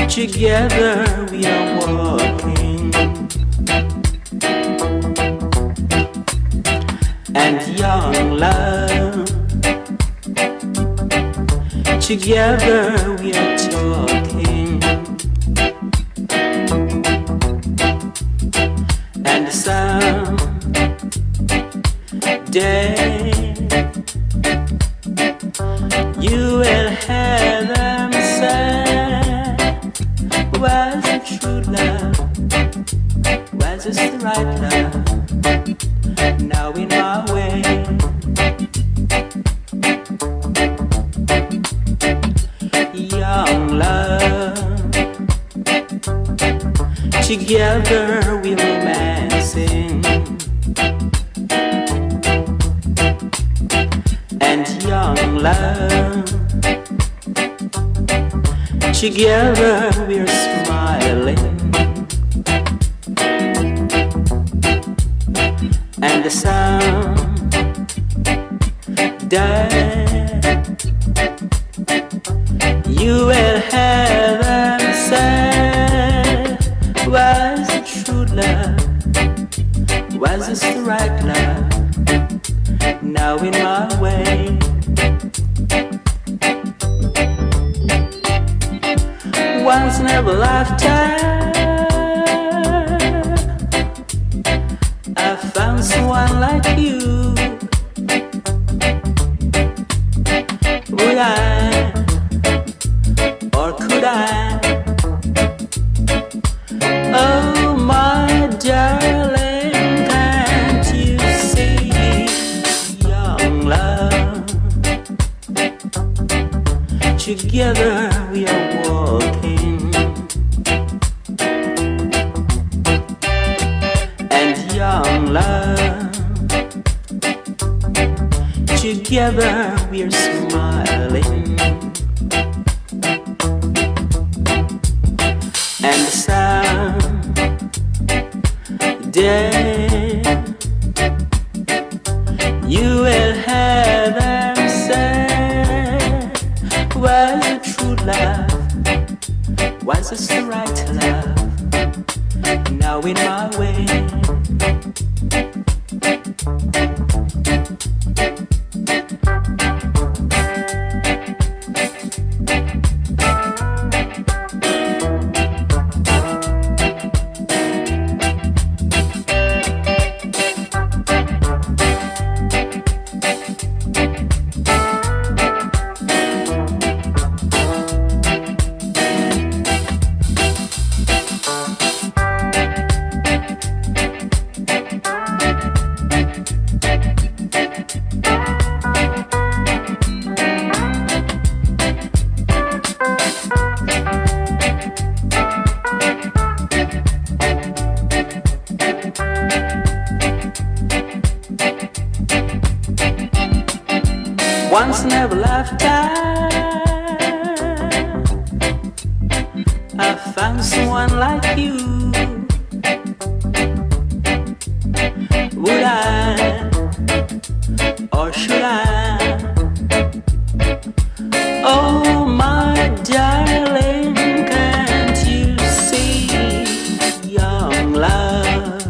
Together we are walking, and young love. Together we are talking, and someday you will hear them say, was it true love? Was this the right love? Now in my way, young love. Together we're romancing, and young love. Together we're smiling, and the someday you will hear them say, was it true love? Was this the right love? Now in my way, once never lifetime I found someone like you. Would I, or could I? Oh my darling, can't you see, young love? Together we are walking, and young love. Together we're smiling, and someday you will hear them say, was it true love? Was this the right love? Now in my way, once in every lifetime I found someone like you. Would I, or should I? Oh my darling, can't you see, young love?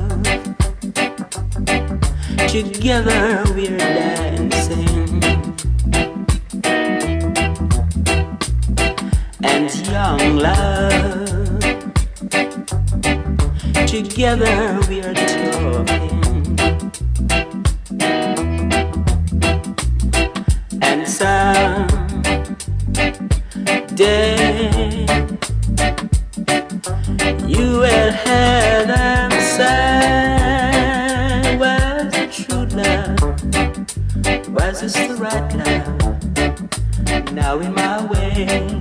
Together we're dancing, and young love. Together we are talking, and someday you will hear them say, was it true love? Was this the right love? Now in my way,